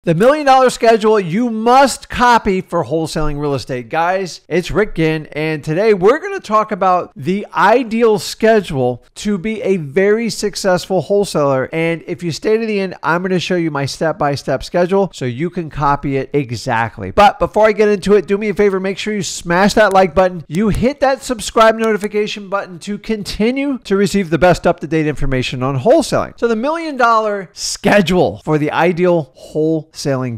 The $1 Million Schedule you must copy for wholesaling real estate. Guys, it's Rick Ginn, and today we're going to talk about the ideal schedule to be a very successful wholesaler. And if you stay to the end, I'm going to show you my step-by-step schedule so you can copy it exactly. But before I get into it, do me a favor, make sure you smash that like button. You hit that subscribe notification button to continue to receive the best up-to-date information on wholesaling. So the $1 Million Schedule for the ideal wholesaling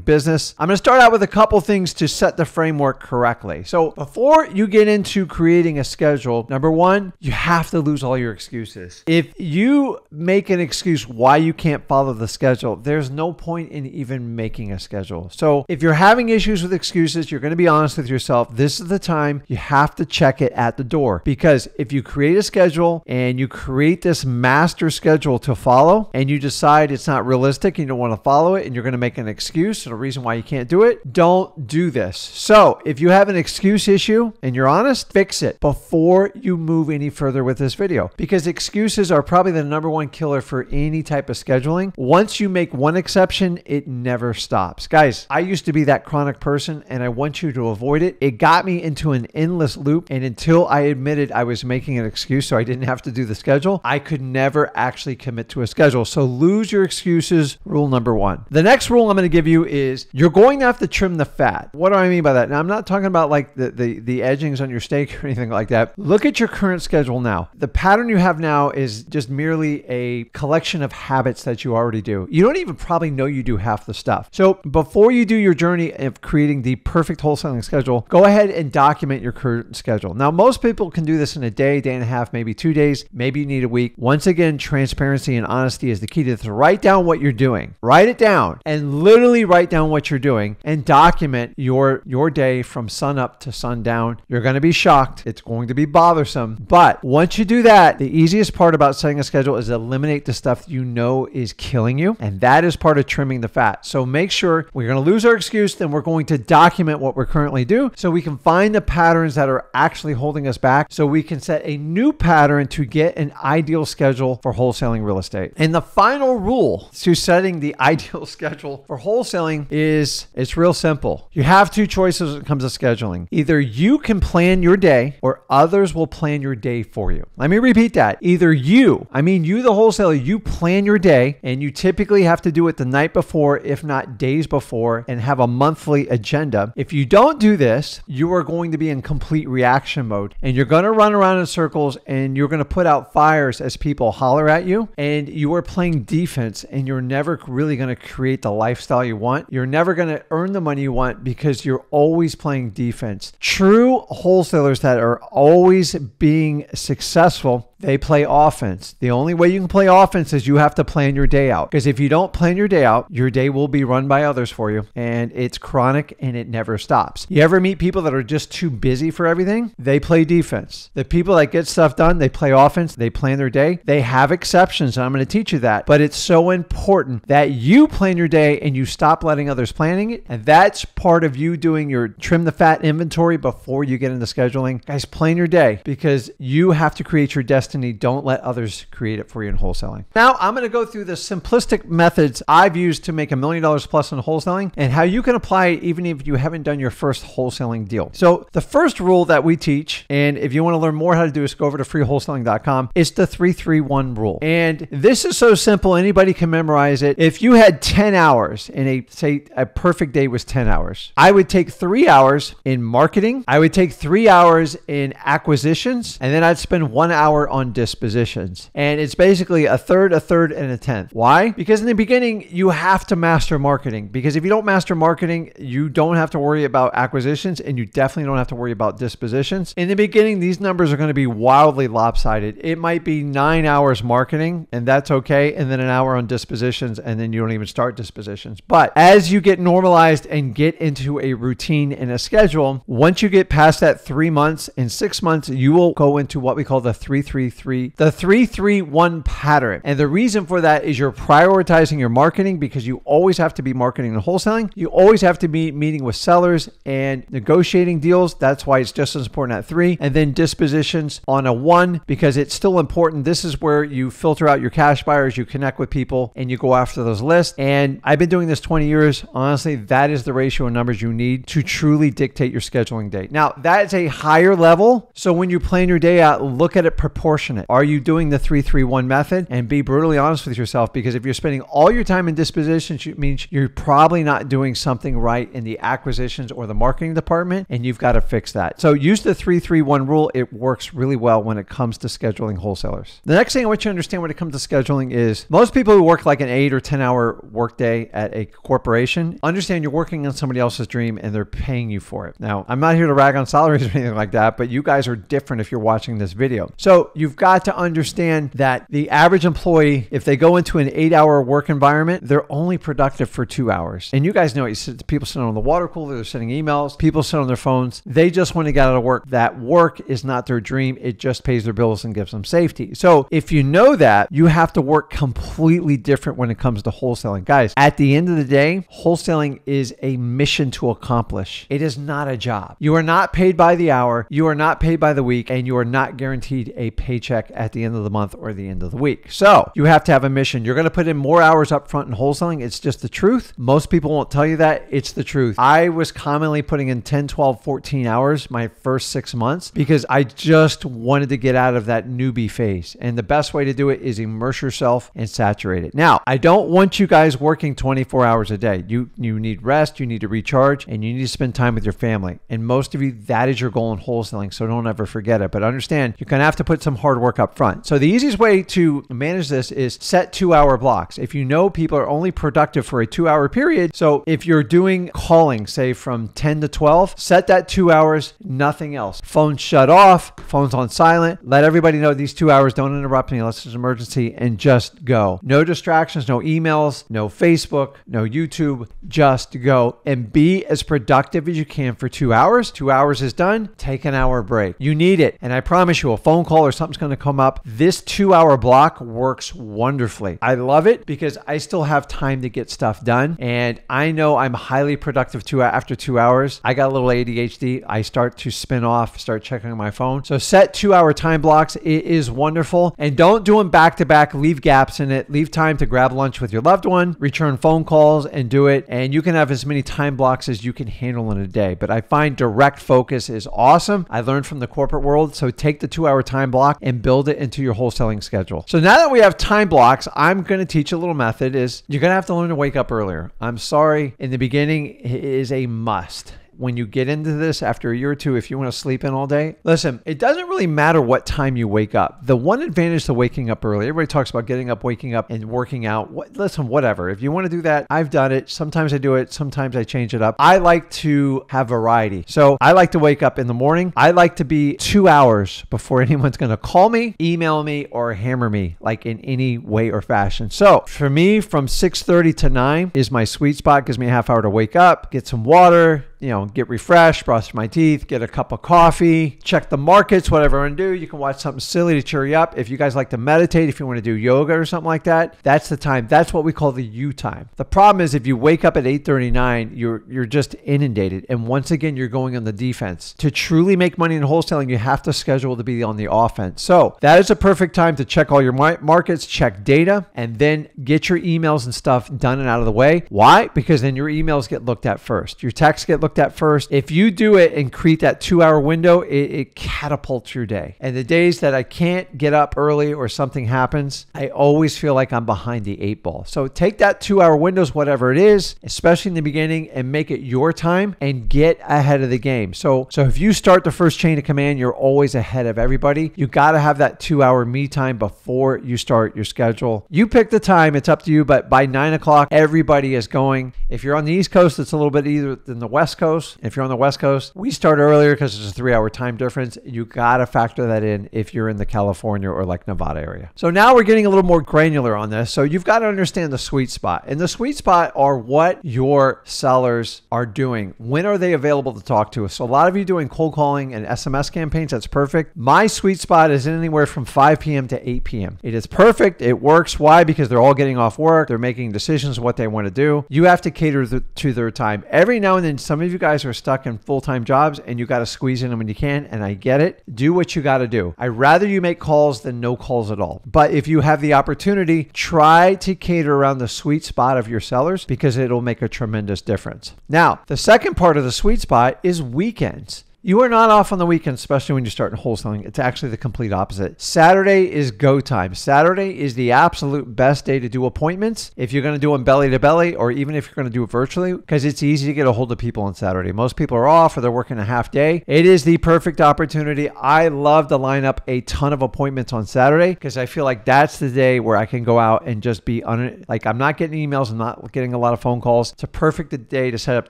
business. I'm going to start out with a couple things to set the framework correctly. So before you get into creating a schedule, number one, you have to lose all your excuses. If you make an excuse why you can't follow the schedule, there's no point in even making a schedule. So if you're having issues with excuses, you're going to be honest with yourself. This is the time you have to check it at the door, because if you create a schedule and you create this master schedule to follow and you decide it's not realistic and you don't want to follow it and you're going to make an excuse and a reason why you can't do it, don't do this. So if you have an excuse issue and you're honest, fix it before you move any further with this video, because excuses are probably the number one killer for any type of scheduling. Once you make one exception, it never stops. Guys, I used to be that chronic person and I want you to avoid it. It got me into an endless loop, and until I admitted I was making an excuse so I didn't have to do the schedule, I could never actually commit to a schedule. So lose your excuses, rule number one. The next rule I'm going to give you is you're going to have to trim the fat. What do I mean by that? Now, I'm not talking about like the edgings on your steak or anything like that. Look at your current schedule now. The pattern you have now is just merely a collection of habits that you already do. You don't even probably know you do half the stuff. So before you do your journey of creating the perfect wholesaling schedule, go ahead and document your current schedule. Now, most people can do this in a day, day and a half, maybe 2 days. Maybe you need a week. Once again, transparency and honesty is the key to this. Write down what you're doing. Write it down and literally write down what you're doing and document your day from sun up to sundown. You're going to be shocked. It's going to be bothersome. But once you do that, the easiest part about setting a schedule is eliminate the stuff you know is killing you. And that is part of trimming the fat. So make sure we're going to lose our excuse, then we're going to document what we're currently do so we can find the patterns that are actually holding us back, so we can set a new pattern to get an ideal schedule for wholesaling real estate. And the final rule to setting the ideal schedule for wholesaling is it's real simple. You have two choices when it comes to scheduling. Either you can plan your day or others will plan your day for you. Let me repeat that. Either you, I mean you the wholesaler, you plan your day, and you typically have to do it the night before, if not days before, and have a monthly agenda. If you don't do this, you are going to be in complete reaction mode, and you're going to run around in circles, and you're going to put out fires as people holler at you, and you are playing defense, and you're never really going to create the lifestyle you want. You're never going to earn the money you want because you're always playing defense. True wholesalers that are always being successful, they play offense. The only way you can play offense is you have to plan your day out. Because if you don't plan your day out, your day will be run by others for you. And it's chronic and it never stops. You ever meet people that are just too busy for everything? They play defense. The people that get stuff done, they play offense. They plan their day. They have exceptions, and I'm going to teach you that. But it's so important that you plan your day and you stop letting others planning it. And that's part of you doing your trim the fat inventory before you get into scheduling. Guys, plan your day, because you have to create your destiny. Don't let others create it for you in wholesaling. Now, I'm going to go through the simplistic methods I've used to make $1 million plus in wholesaling, and how you can apply it even if you haven't done your first wholesaling deal. So the first rule that we teach, and if you want to learn more how to do this, go over to freewholesaling.com. It's the 3-3-1 rule. And this is so simple, anybody can memorize it. If you had 10 hours in say a perfect day was 10 hours, I would take 3 hours in marketing. I would take 3 hours in acquisitions, and then I'd spend 1 hour on dispositions. And it's basically a third, and a tenth. Why? Because in the beginning, you have to master marketing. Because if you don't master marketing, you don't have to worry about acquisitions, and you definitely don't have to worry about dispositions. In the beginning, these numbers are going to be wildly lopsided. It might be 9 hours marketing, and that's okay, and then an hour on dispositions, and then you don't even start dispositions. But as you get normalized and get into a routine and a schedule, once you get past that 3 months and 6 months, you will go into what we call the 3-3-3 3-3-1 pattern. And the reason for that is you're prioritizing your marketing, because you always have to be marketing and wholesaling. You always have to be meeting with sellers and negotiating deals. That's why it's just as important at 3. And then dispositions on a 1, because it's still important. This is where you filter out your cash buyers, you connect with people, and you go after those lists. And I've been doing this 20 years. Honestly, that is the ratio of numbers you need to truly dictate your scheduling date. Now, that's a higher level. So when you plan your day out, look at it proportionate. Are you doing the 3-3-1 method? And be brutally honest with yourself, because if you're spending all your time in dispositions, it means you're probably not doing something right in the acquisitions or the marketing department, and you've got to fix that. So use the 3-3-1 rule. It works really well when it comes to scheduling wholesalers. The next thing I want you to understand when it comes to scheduling is most people who work like an 8 or 10 hour workday at a corporation understand you're working on somebody else's dream and they're paying you for it. Now, I'm not here to rag on salaries or anything like that, but you guys are different if you're watching this video. So you've got to understand that the average employee, if they go into an 8-hour work environment, they're only productive for 2 hours. And you guys know it. People sit on the water cooler, they're sending emails, people sit on their phones. They just want to get out of work. That work is not their dream. It just pays their bills and gives them safety. So if you know that, you have to work completely different when it comes to wholesaling. Guys, at the end of the day, wholesaling is a mission to accomplish. It is not a job. You are not paid by the hour, you are not paid by the week, and you are not guaranteed a paycheck at the end of the month or the end of the week. So you have to have a mission. You're going to put in more hours up front in wholesaling. It's just the truth. Most people won't tell you that. It's the truth. I was commonly putting in 10, 12, 14 hours my first 6 months because I just wanted to get out of that newbie phase. And the best way to do it is immerse yourself and saturate it. Now, I don't want you guys working 24 hours a day. You need rest, you need to recharge, and you need to spend time with your family. And most of you, that is your goal in wholesaling. So don't ever forget it. But understand, you're going to have to put some hard work up front. So the easiest way to manage this is set 2-hour blocks. If you know people are only productive for a 2-hour period, so if you're doing calling, say from 10 to 12, set that 2 hours, nothing else. Phones shut off, phones on silent. Let everybody know these 2 hours don't interrupt me unless it's an emergency, and just go. No distractions, no emails, no Facebook, no YouTube, just go and be as productive as you can for 2 hours. 2 hours is done, take an hour break. You need it. And I promise you, a phone call or something's going to come up. This 2-hour block works wonderfully. I love it because I still have time to get stuff done. And I know I'm highly productive after 2 hours. I got a little ADHD. I start to spin off, start checking my phone. So set 2-hour time blocks. It is wonderful. And don't do them back to back. Leave gaps in it. Leave time to grab lunch with your loved one, return phone calls, and do it. And you can have as many time blocks as you can handle in a day. But I find direct focus is awesome. I learned from the corporate world. So take the 2-hour time block and build it into your wholesaling schedule. So now that we have time blocks, I'm going to teach a little method. Is you're going to have to learn to wake up earlier. I'm sorry. In the beginning, it is a must. When you get into this after a year or two, if you want to sleep in all day, listen, it doesn't really matter what time you wake up. The one advantage to waking up early, everybody talks about getting up, waking up and working out. Listen, whatever. If you want to do that, I've done it. Sometimes I do it. Sometimes I change it up. I like to have variety. So I like to wake up in the morning. I like to be 2 hours before anyone's going to call me, email me, or hammer me, like in any way or fashion. So for me, from 6:30 to 9 is my sweet spot. Gives me a half hour to wake up, get some water, get refreshed, brush my teeth, get a cup of coffee, check the markets, whatever I want to do. You can watch something silly to cheer you up. If you guys like to meditate, if you want to do yoga or something like that, that's the time. That's what we call the you time. The problem is if you wake up at 8:39, you're just inundated. And once again, you're going on the defense. To truly make money in wholesaling, you have to schedule to be on the offense. So that is a perfect time to check all your markets, check data, and then get your emails and stuff done and out of the way. Why? Because then your emails get looked at first. Your texts get looked at first. If you do it and create that 2-hour window, it catapults your day. And the days that I can't get up early or something happens, I always feel like I'm behind the 8 ball. So take that 2-hour windows, whatever it is, especially in the beginning, and make it your time and get ahead of the game. So if you start the first chain of command, you're always ahead of everybody. You got to have that 2-hour me time before you start your schedule. You pick the time, it's up to you, but by 9 o'clock, everybody is going. If you're on the East Coast, it's a little bit easier than the West Coast. If you're on the West Coast, we start earlier because there's a 3-hour time difference. You got to factor that in if you're in the California or like Nevada area. So now we're getting a little more granular on this. So you've got to understand the sweet spot. And the sweet spot are what your sellers are doing. When are they available to talk to us? So a lot of you doing cold calling and SMS campaigns, that's perfect. My sweet spot is anywhere from 5 p.m. to 8 p.m. It is perfect. It works. Why? Because they're all getting off work. They're making decisions what they want to do. You have to cater to their time. Every now and then, some of you guys are stuck in full-time jobs and you got to squeeze in them when you can. And I get it. Do what you got to do. I'd rather you make calls than no calls at all. But if you have the opportunity, try to cater around the sweet spot of your sellers because it'll make a tremendous difference. Now, the second part of the sweet spot is weekends. You are not off on the weekends, especially when you start in wholesaling. It's actually the complete opposite. Saturday is go time. Saturday is the absolute best day to do appointments. If you're going to do them belly to belly, or even if you're going to do it virtually, because it's easy to get a hold of people on Saturday. Most people are off or they're working a half day. It is the perfect opportunity. I love to line up a ton of appointments on Saturday because I feel like that's the day where I can go out and just be like I'm not getting emails. I'm not getting a lot of phone calls. It's a perfect day to set up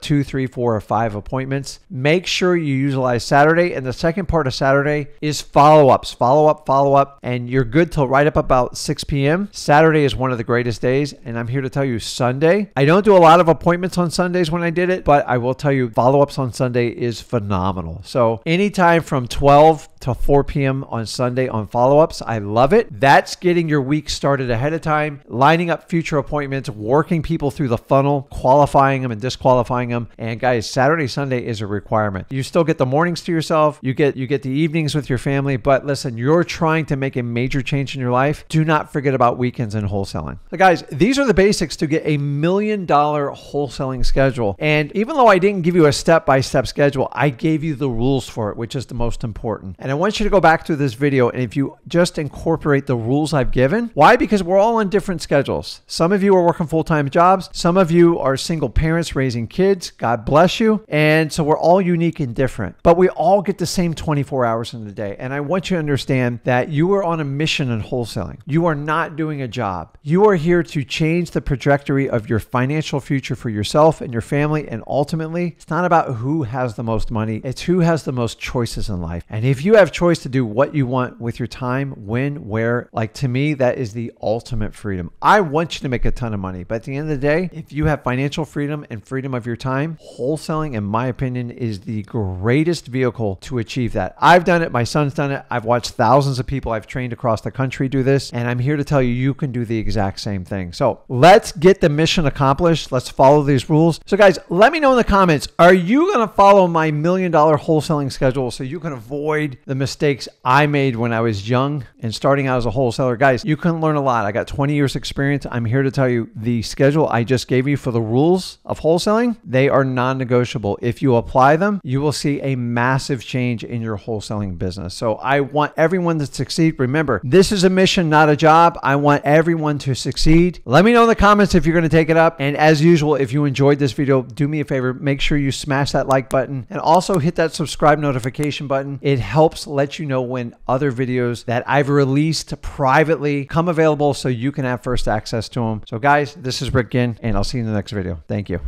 2, 3, 4, or 5 appointments. Make sure you utilize Saturday. And the second part of Saturday is follow-ups, follow up, and you're good till right up about 6 p.m. Saturday is one of the greatest days. And I'm here to tell you Sunday. I don't do a lot of appointments on Sundays when I did it, but I will tell you follow-ups on Sunday is phenomenal. So anytime from 12 to 4 p.m. on Sunday on follow-ups, I love it. That's getting your week started ahead of time, lining up future appointments, working people through the funnel, qualifying them and disqualifying them. And guys, Saturday, Sunday is a requirement. You still get the mornings to yourself, you get the evenings with your family, but listen, you're trying to make a major change in your life. Do not forget about weekends and wholesaling. So guys, these are the basics to get $1 million wholesaling schedule. And even though I didn't give you a step-by-step schedule, I gave you the rules for it, which is the most important. And I want you to go back through this video, and if you just incorporate the rules I've given, why? Because we're all on different schedules. Some of you are working full-time jobs. Some of you are single parents raising kids. God bless you. And so we're all unique and different. But we all get the same 24 hours in the day. And I want you to understand that you are on a mission in wholesaling. You are not doing a job. You are here to change the trajectory of your financial future for yourself and your family. And ultimately, it's not about who has the most money. It's who has the most choices in life. And if you have choice to do what you want with your time, when, where, like to me, that is the ultimate freedom. I want you to make a ton of money. But at the end of the day, if you have financial freedom and freedom of your time, wholesaling, in my opinion, is the greatest vehicle to achieve that. I've done it. My son's done it. I've watched thousands of people I've trained across the country do this. And I'm here to tell you, you can do the exact same thing. So let's get the mission accomplished. Let's follow these rules. So guys, let me know in the comments, are you going to follow my $1 million wholesaling schedule so you can avoid the mistakes I made when I was young and starting out as a wholesaler? Guys, you can learn a lot. I got 20 years experience. I'm here to tell you the schedule I just gave you for the rules of wholesaling, they are non-negotiable. If you apply them, you will see a massive change in your wholesaling business. So I want everyone to succeed. Remember, this is a mission, not a job. I want everyone to succeed. Let me know in the comments if you're going to take it up. And as usual, if you enjoyed this video, do me a favor, make sure you smash that like button and also hit that subscribe notification button. It helps let you know when other videos that I've released privately come available so you can have first access to them. So guys, this is Rick Ginn, and I'll see you in the next video. Thank you.